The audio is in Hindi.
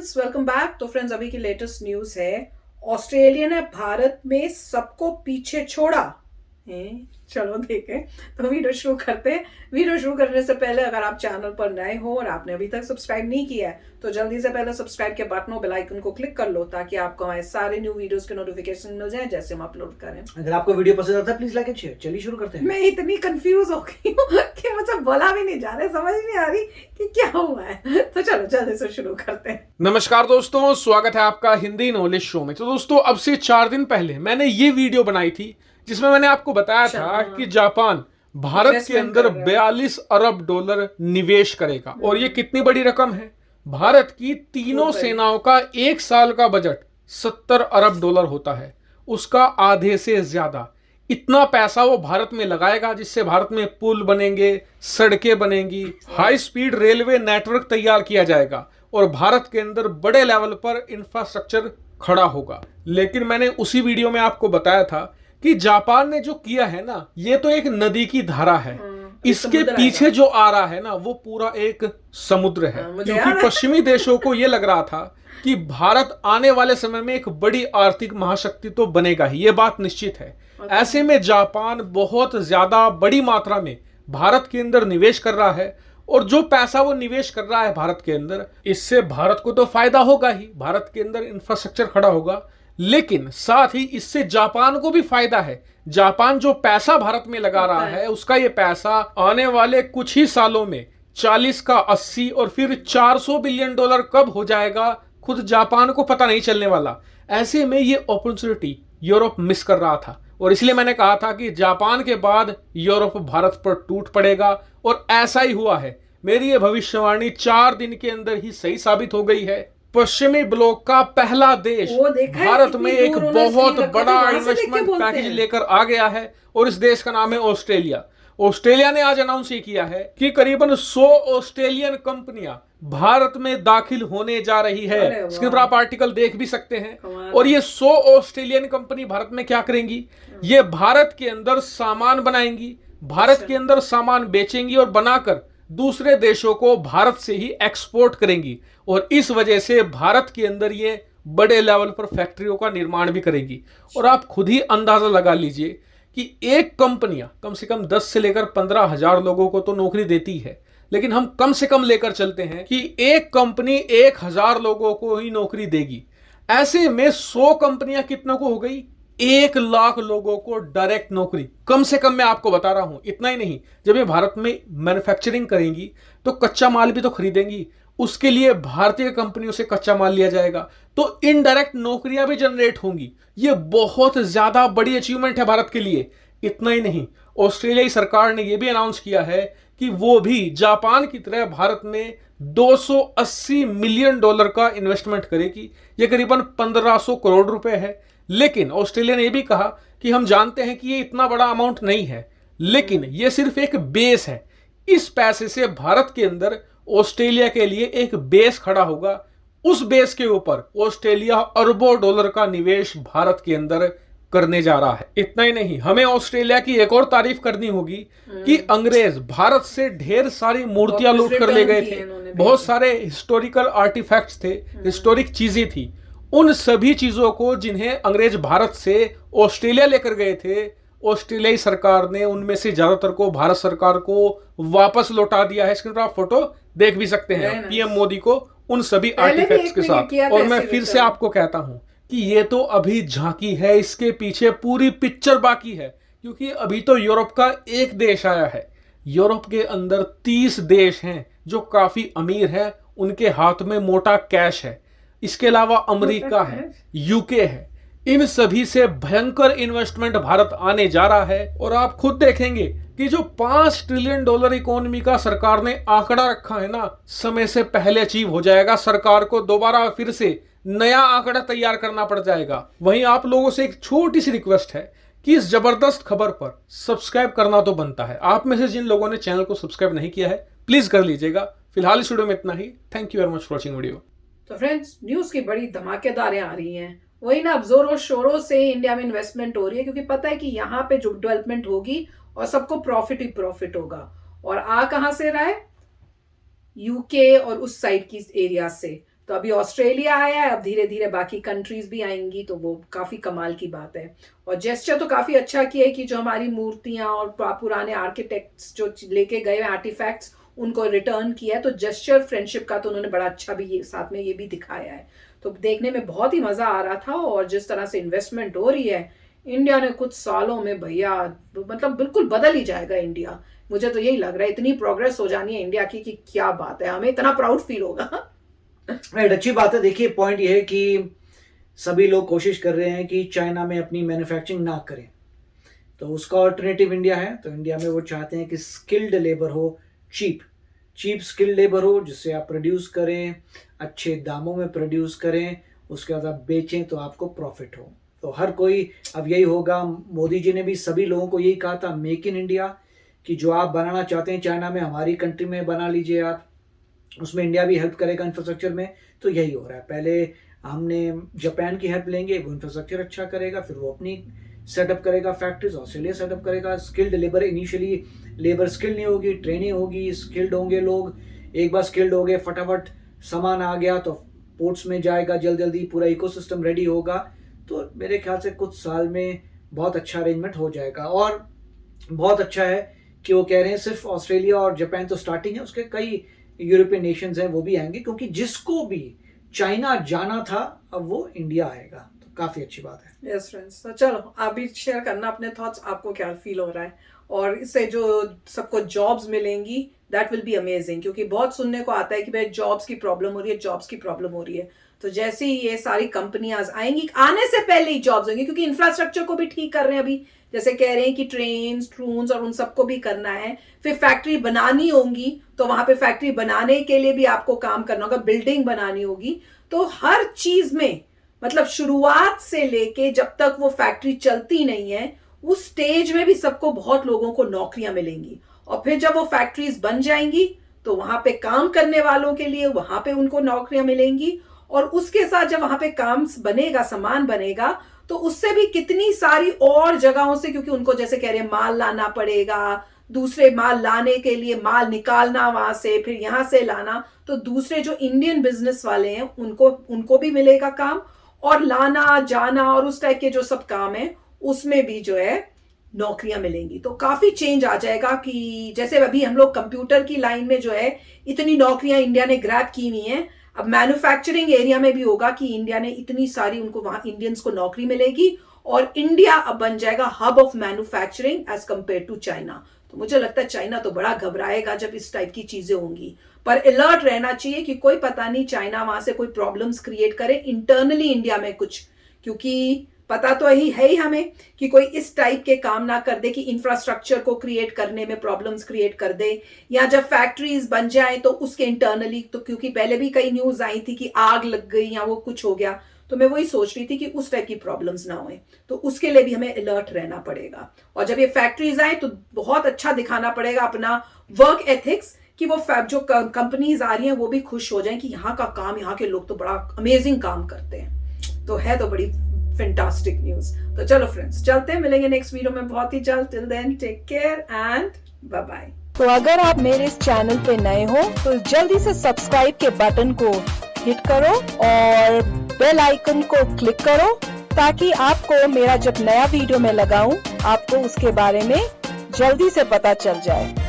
Friends, welcome back. तो फ्रेंड्स, अभी की लेटेस्ट न्यूज है, ऑस्ट्रेलिया ने भारत में सबको पीछे छोड़ा है। चलो देखें। तो वीडियो शुरू करते हैं। वीडियो शुरू करने से पहले अगर आप चैनल पर नए हो और आपने अभी तक सब्सक्राइब नहीं किया है तो जल्दी से पहले सब्सक्राइब के बटन और बेल आइकन को क्लिक कर लो ताकि आपको हमारे सारे न्यू वीडियोस के नोटिफिकेशन मिल जाए जैसे हम अपलोड करें। अगर आपको वीडियो पसंद आता है प्लीज लाइक एंड शेयर। चलिए शुरू करते हैं। मैं इतनी कंफ्यूज हो गई हूँ कि मुझे बोला भी नहीं जा रहा, समझ नहीं आ रही कि क्या हुआ है। तो चलो जल्दी से शुरू करते हैं। नमस्कार दोस्तों, स्वागत है आपका हिंदी नॉलेज शो में। तो दोस्तों, अब से 4 दिन पहले मैंने ये वीडियो बनाई थी जिसमें मैंने आपको बताया था कि जापान भारत के अंदर 42 अरब डॉलर निवेश करेगा। और ये कितनी बड़ी रकम है। भारत की तीनों सेनाओं का एक साल का बजट 70 अरब डॉलर होता है, उसका आधे से ज्यादा। इतना पैसा वो भारत में लगाएगा जिससे भारत में पुल बनेंगे, सड़कें बनेंगी, हाई स्पीड रेलवे नेटवर्क तैयार किया जाएगा और भारत के अंदर बड़े लेवल पर इंफ्रास्ट्रक्चर खड़ा होगा। लेकिन मैंने उसी वीडियो में आपको बताया था कि जापान ने जो किया है ना, ये तो एक नदी की धारा है, इसके पीछे जो आ रहा है ना वो पूरा एक समुद्र है। क्योंकि पश्चिमी देशों को ये लग रहा था कि भारत आने वाले समय में एक बड़ी आर्थिक महाशक्ति तो बनेगा ही, ये बात निश्चित है। ऐसे में जापान बहुत ज्यादा बड़ी मात्रा में भारत के अंदर निवेश कर रहा है और जो पैसा वो निवेश कर रहा है भारत के अंदर, इससे भारत को तो फायदा होगा ही, भारत के अंदर इंफ्रास्ट्रक्चर खड़ा होगा, लेकिन साथ ही इससे जापान को भी फायदा है। जापान जो पैसा भारत में लगा रहा है उसका ये पैसा आने वाले कुछ ही सालों में 40 का 80 और फिर 400 बिलियन डॉलर कब हो जाएगा खुद जापान को पता नहीं चलने वाला। ऐसे में ये अपॉर्चुनिटी यूरोप मिस कर रहा था और इसलिए मैंने कहा था कि जापान के बाद यूरोप भारत पर टूट पड़ेगा और ऐसा ही हुआ है। मेरी ये भविष्यवाणी 4 दिन के अंदर ही सही साबित हो गई है। पश्चिमी ब्लॉक का पहला देश भारत में एक बहुत बड़ा इन्वेस्टमेंट पैकेज लेकर आ गया है और इस देश का नाम है ऑस्ट्रेलिया। ऑस्ट्रेलिया ने आज अनाउंस ये किया है कि करीबन 100 ऑस्ट्रेलियन कंपनियां भारत में दाखिल होने जा रही है। इसके ऊपर आप आर्टिकल देख भी सकते हैं। और ये 100 ऑस्ट्रेलियन कंपनी भारत में क्या करेंगी, ये भारत के अंदर सामान बनाएंगी, भारत के अंदर सामान बेचेंगी और बनाकर दूसरे देशों को भारत से ही एक्सपोर्ट करेंगी और इस वजह से भारत के अंदर ये बड़े लेवल पर फैक्ट्रियों का निर्माण भी करेगी। और आप खुद ही अंदाजा लगा लीजिए कि एक कंपनियां कम से कम 10 से लेकर 15 हजार लोगों को तो नौकरी देती है, लेकिन हम कम से कम लेकर चलते हैं कि एक कंपनी 1000 लोगों को ही नौकरी देगी। ऐसे में 100 कंपनियां कितनों को हो गई, 1 लाख लोगों को डायरेक्ट नौकरी। कम से कम मैं आपको बता रहा हूं। इतना ही नहीं, जब ये भारत में मैन्युफैक्चरिंग करेंगी तो कच्चा माल भी तो खरीदेंगी, उसके लिए भारतीय कंपनियों से कच्चा माल लिया जाएगा, तो इनडायरेक्ट नौकरियां भी जनरेट होंगी। ये बहुत ज्यादा बड़ी अचीवमेंट है भारत के लिए। इतना ही नहीं, ऑस्ट्रेलियाई सरकार ने यह भी अनाउंस किया है कि वो भी जापान की तरह भारत में 280 मिलियन डॉलर का इन्वेस्टमेंट करेगी। यह करीबन 1500 करोड़ रुपए है। लेकिन ऑस्ट्रेलिया ने यह भी कहा कि हम जानते हैं कि ये इतना बड़ा अमाउंट नहीं है, लेकिन यह सिर्फ एक बेस है। इस पैसे से भारत के अंदर ऑस्ट्रेलिया के लिए एक बेस खड़ा होगा। उस बेस के ऊपर ऑस्ट्रेलिया अरबों डॉलर का निवेश भारत के अंदर करने जा रहा है। इतना ही नहीं, हमें ऑस्ट्रेलिया की एक और तारीफ करनी होगी कि अंग्रेज भारत से ढेर सारी मूर्तियां लूट कर ले गए थे। बहुत सारे हिस्टोरिकल आर्टिफैक्ट्स थे, हिस्टोरिक चीजें थी। उन सभी चीजों को जिन्हें अंग्रेज भारत से ऑस्ट्रेलिया लेकर गए थे, ऑस्ट्रेलियाई सरकार ने उनमें से ज्यादातर को भारत सरकार को वापस लौटा दिया है। इसके ऊपर आप फोटो देख भी सकते हैं पीएम मोदी को उन सभी आर्टिफैक्ट्स के साथ। और मैं फिर से आपको कहता हूं कि ये तो अभी झांकी है, इसके पीछे पूरी पिक्चर बाकी है। क्योंकि अभी तो यूरोप का एक देश आया है, यूरोप के अंदर 30 देश हैं जो काफी अमीर है, उनके हाथ में मोटा कैश है। इसके अलावा अमेरिका है, यूके है, इन सभी से भयंकर इन्वेस्टमेंट भारत आने जा रहा है। और आप खुद देखेंगे कि जो 5 ट्रिलियन डॉलर इकोनॉमी का सरकार ने आंकड़ा रखा है ना, समय से पहले अचीव हो जाएगा। सरकार को दोबारा फिर से नया आंकड़ा तैयार करना पड़ जाएगा। वहीं आप लोगों से एक छोटी सी रिक्वेस्ट है कि इस जबरदस्त खबर पर सब्सक्राइब करना तो बनता है। आप में से जिन लोगों ने चैनल को सब्सक्राइब नहीं किया है प्लीज कर लीजिएगा। फिलहाल इस वीडियो में इतना ही। Thank you very much for watching video. तो फ्रेंड्स, न्यूज की बड़ी धमाकेदार आ रही हैं। वही ना, अब जोरों शोरों से इंडिया में इन्वेस्टमेंट हो रही है क्योंकि पता है कि यहाँ पे जो डेवलपमेंट होगी और सबको प्रॉफिट ही प्रॉफिट होगा। और कहां से रहा है, यूके और उस साइड की एरिया से। तो अभी ऑस्ट्रेलिया आया है, अब धीरे धीरे बाकी कंट्रीज भी आएंगी, तो वो काफी कमाल की बात है। और जेस्चर तो काफी अच्छा किया है कि जो हमारी मूर्तियां और पुराने आर्किटेक्ट्स जो लेके गए आर्टिफैक्ट्स उनको रिटर्न किया है, तो जेस्चर फ्रेंडशिप का तो उन्होंने बड़ा अच्छा भी ये साथ में ये भी दिखाया है। तो देखने में बहुत ही मजा आ रहा था। और जिस तरह से इन्वेस्टमेंट हो रही है इंडिया ने कुछ सालों में, भैया मतलब बिल्कुल बदल ही जाएगा इंडिया। मुझे तो यही लग रहा है, इतनी प्रोग्रेस हो जानी है इंडिया की कि क्या बात है, हमें इतना प्राउड फील होगा। राइट, अच्छी बात है। देखिए पॉइंट ये है कि सभी लोग कोशिश कर रहे हैं कि चाइना में अपनी मैन्युफैक्चरिंग ना करें, तो उसका ऑल्टरनेटिव इंडिया है। तो इंडिया में वो चाहते हैं कि स्किल्ड लेबर हो, चीप स्किल्ड लेबर हो, जिससे आप प्रोड्यूस करें, अच्छे दामों में प्रोड्यूस करें, उसके बाद आप बेचें तो आपको प्रॉफिट हो। तो हर कोई अब यही होगा। मोदी जी ने भी सभी लोगों को यही कहा था, मेक इन इंडिया, कि जो आप बनाना चाहते हैं चाइना में, हमारी कंट्री में बना लीजिए आप, उसमें इंडिया भी हेल्प करेगा इंफ्रास्ट्रक्चर में। तो यही हो रहा है। पहले हमने जापान की हेल्प लेंगे, वो इंफ्रास्ट्रक्चर अच्छा करेगा, फिर वो अपनी सेटअप करेगा फैक्ट्रीज, ऑस्ट्रेलिया सेटअप करेगा। Skilled labour, initially labour skilled नहीं होगी, ट्रेनिंग होगी, स्किल्ड होंगे लोग। एक बार स्किल्ड हो गए, फटाफट सामान आ गया तो पोर्ट्स में जाएगा, जल्दी पूरा इकोसिस्टम रेडी होगा। तो मेरे ख्याल से कुछ साल में बहुत अच्छा अरेंजमेंट हो जाएगा। और बहुत अच्छा है कि वो कह रहे हैं सिर्फ ऑस्ट्रेलिया और जापान तो स्टार्टिंग है, उसके कई यूरोपियन नेशंस हैं वो भी आएंगे, क्योंकि जिसको भी चाइना जाना था अब वो इंडिया आएगा। तो काफी अच्छी बात है। यस फ्रेंड्स, तो चलो आप भी शेयर करना अपने थॉट्स, आपको क्या फील हो रहा है। और इससे जो सबको जॉब्स मिलेंगी दैट विल बी अमेजिंग, क्योंकि बहुत सुनने को आता है कि भाई जॉब्स की प्रॉब्लम हो रही है, जॉब्स की प्रॉब्लम हो रही है। तो जैसे ही ये सारी कंपनियां आएंगी, आने से पहले ही जॉब्स होंगी, क्योंकि इंफ्रास्ट्रक्चर को भी ठीक कर रहे हैं अभी। जैसे कह रहे हैं कि ट्रून्स और उन सबको भी करना है, फिर फैक्ट्री बनानी होंगी, तो वहां पे फैक्ट्री बनाने के लिए भी आपको काम करना होगा, बिल्डिंग बनानी होगी। तो हर चीज में मतलब शुरुआत से लेके जब तक वो फैक्ट्री चलती नहीं है, उस स्टेज में भी सबको बहुत लोगों को नौकरियां मिलेंगी। और फिर जब वो फैक्ट्रीज बन जाएंगी तो वहां पे काम करने वालों के लिए वहां पे उनको नौकरियां मिलेंगी। और उसके साथ जब वहां पे काम बनेगा, सामान बनेगा, तो उससे भी कितनी सारी और जगहों से, क्योंकि उनको जैसे कह रहे हैं माल लाना पड़ेगा, दूसरे माल लाने के लिए माल निकालना वहां से, फिर यहां से लाना। तो दूसरे जो इंडियन बिजनेस वाले हैं उनको भी मिलेगा काम, और लाना जाना और उस टाइप के जो सब काम है उसमें भी जो है नौकरियां मिलेंगी। तो काफी चेंज आ जाएगा कि जैसे अभी हम लोग कंप्यूटर की लाइन में जो है इतनी नौकरियां इंडिया ने ग्रैब की हुई हैं, अब मैन्युफैक्चरिंग एरिया में भी होगा कि इंडिया ने इतनी सारी, उनको वहां इंडियंस को नौकरी मिलेगी। और इंडिया अब बन जाएगा hub of manufacturing as compare to China. तो मुझे लगता है चाइना तो बड़ा घबराएगा जब इस टाइप की चीजें होंगी। पर अलर्ट रहना चाहिए कि कोई पता नहीं चाइना वहां से कोई प्रॉब्लम्स क्रिएट करे इंटरनली इंडिया में कुछ, क्योंकि पता तो यही है ही हमें कि कोई इस टाइप के काम ना कर दे कि इंफ्रास्ट्रक्चर को क्रिएट करने में प्रॉब्लम्स क्रिएट कर दे, या जब फैक्ट्रीज बन जाए तो उसके इंटरनली, तो क्योंकि पहले भी कई न्यूज आई थी कि आग लग गई या वो कुछ हो गया, तो मैं वही सोच रही थी कि उस टाइप की प्रॉब्लम्स ना होए। तो उसके लिए भी हमें अलर्ट रहना पड़ेगा। और जब ये फैक्ट्रीज आए तो बहुत अच्छा दिखाना पड़ेगा अपना वर्क एथिक्स, कि वो जो कंपनीज आ रही हैं वो भी खुश हो जाएं कि यहाँ का काम, यहाँ के लोग तो बड़ा अमेजिंग काम करते हैं। तो है तो बड़ी फैंटास्टिक न्यूज। तो चलो फ्रेंड्स, चलते हैं, मिलेंगे नेक्स्ट वीडियो में बहुत ही जल्द। Till then take care and bye bye. तो अगर आप मेरे इस चैनल पे नए हो तो जल्दी से सब्सक्राइब के बटन को हिट करो और बेल आइकन को क्लिक करो, ताकि आपको मेरा जब नया वीडियो मैं लगाऊं आपको उसके बारे में जल्दी से पता चल जाए।